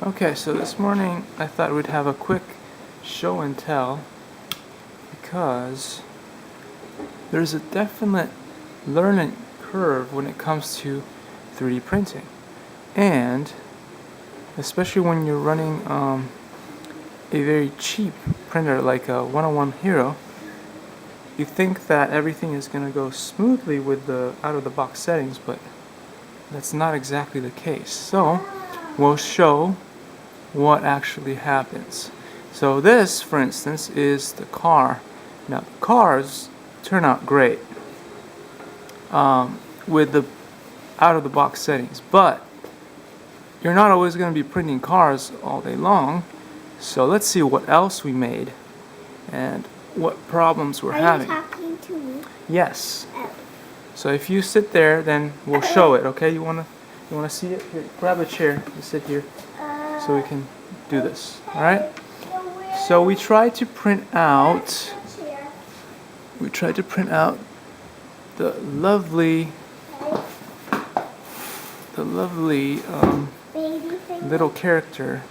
Okay, so this morning I thought we'd have a quick show and tell because there's a definite learning curve when it comes to 3D printing. And especially when you're running a very cheap printer like a 101 Hero, you think that everything is going to go smoothly with the out-of-the-box settings, but that's not exactly the case. So we'll show what actually happens. So this, for instance, is the car. Now the cars turn out great with the out-of-the-box settings, but you're not always going to be printing cars all day long. So let's see what else we made and what problems we're having. Are you talking to me? Yes. Oh. So if you sit there, then we'll show it. Okay? You wanna see it? Here, grab a chair and sit here so we can do this. All right? So we tried to print out. We tried to print out the lovely little character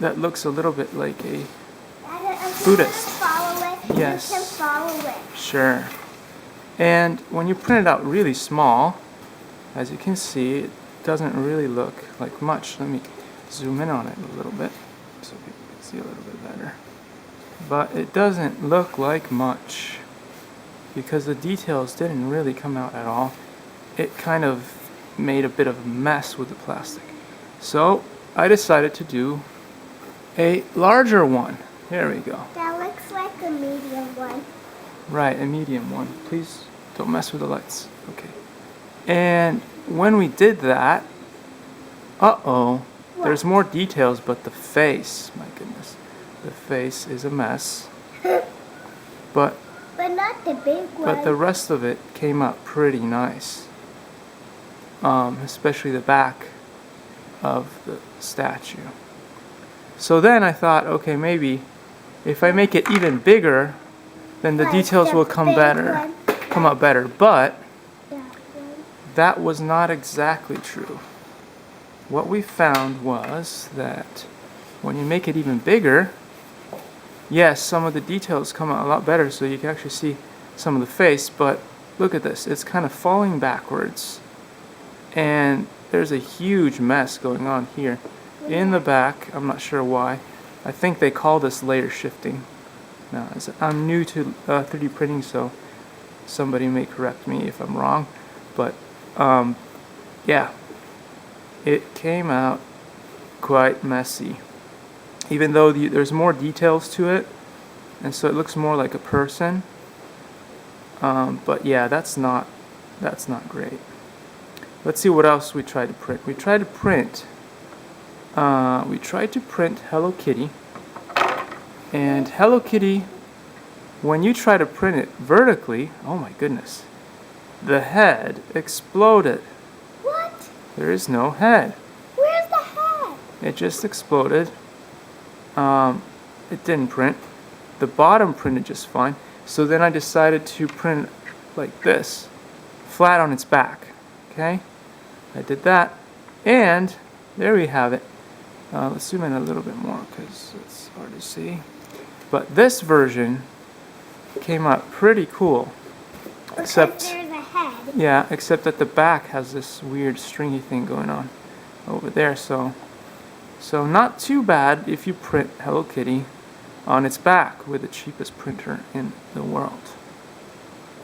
that looks a little bit like a Buddhist. Yes. You can follow it. Sure. And when you print it out really small, as you can see, it doesn't really look like much. Let me zoom in on it a little bit so you can see a little bit better. But it doesn't look like much because the details didn't really come out at all. It kind of made a bit of a mess with the plastic. So I decided to do a larger one. There we go. That looks like a medium one. Right, a medium one. Please don't mess with the lights. Okay. And when we did that, there's more details, but the face, my goodness, the face is a mess. But not the big one. But the rest of it came out pretty nice. Especially the back of the statue. So then I thought, okay, maybe if I make it even bigger, then the details will come out better. But that was not exactly true. What we found was that when you make it even bigger, yes, some of the details come out a lot better, so you can actually see some of the face, but look at this, it's kind of falling backwards. And there's a huge mess going on here. In the back, I'm not sure why. I think they call this layer shifting. Now, I'm new to 3D printing, so somebody may correct me if I'm wrong. But, yeah, it came out quite messy. Even though there's more details to it, and so it looks more like a person. But yeah, that's not great. Let's see what else we tried to print. We tried to print Hello Kitty. And Hello Kitty, when you try to print it vertically, oh my goodness, the head exploded. What? There is no head. Where's the head? It just exploded. It didn't print. The bottom printed just fine. So then I decided to print like this, flat on its back. Okay? I did that. And there we have it. Let's zoom in a little bit more because it's hard to see. But this version came out pretty cool. Except there's a head. Yeah, except that the back has this weird stringy thing going on over there. So not too bad if you print Hello Kitty on its back with the cheapest printer in the world.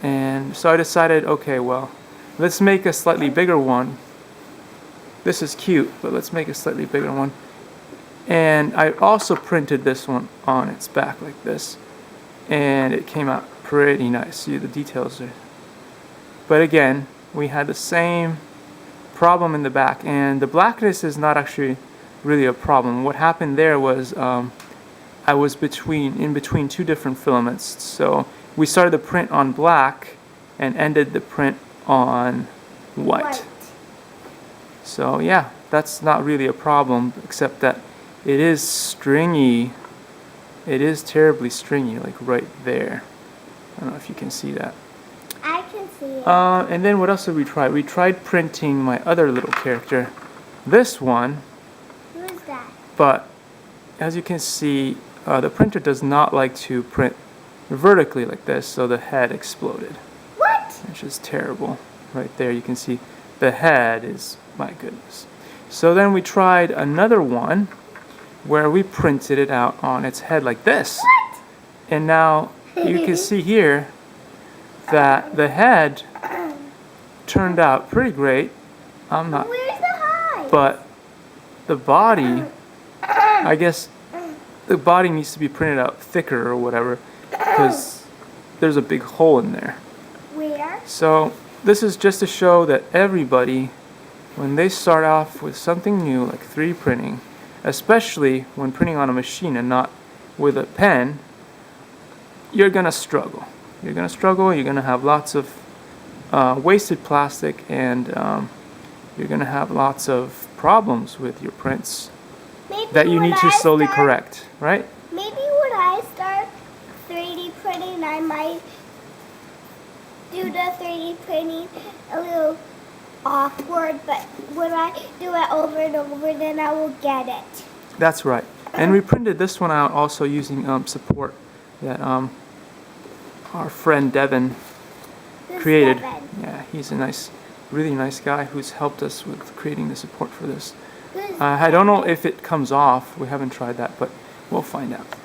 And so I decided, okay, well, let's make a slightly bigger one. This is cute, but let's make a slightly bigger one. And I also printed this one on its back like this. And it came out pretty nice. See the details there. But again, we had the same problem in the back. And the blackness is not actually really a problem. What happened there was I was in between two different filaments. So we started the print on black and ended the print on white. So yeah, that's not really a problem, except that it is stringy. It is terribly stringy, like right there. I don't know if you can see that. I can see it. And then what else did we try? We tried printing my other little character. This one But as you can see, the printer does not like to print vertically like this, so the head exploded, What? which is terrible. Right there you can see the head is, my goodness. So then we tried another one where we printed it out on its head like this. What? And now you can see here that the head turned out pretty great. I'm not, Where's the hide? but the body, I guess the body needs to be printed out thicker or whatever, because there's a big hole in there. Where? So this is just to show that everybody, when they start off with something new like 3D printing, especially when printing on a machine and not with a pen, you're gonna struggle. You're gonna struggle. You're gonna have lots of wasted plastic, and you're gonna have lots of problems with your prints Maybe that you when need to I slowly start- correct, right? Maybe when I start 3D printing, I might do the 3D printing a little awkward, but when I do it over and over, then I will get it. That's right. And we printed this one out also using support that our friend Devin This created. Devin. Yeah, he's a nice, really nice guy who's helped us with creating the support for this. This I don't know if it comes off. We haven't tried that, but we'll find out.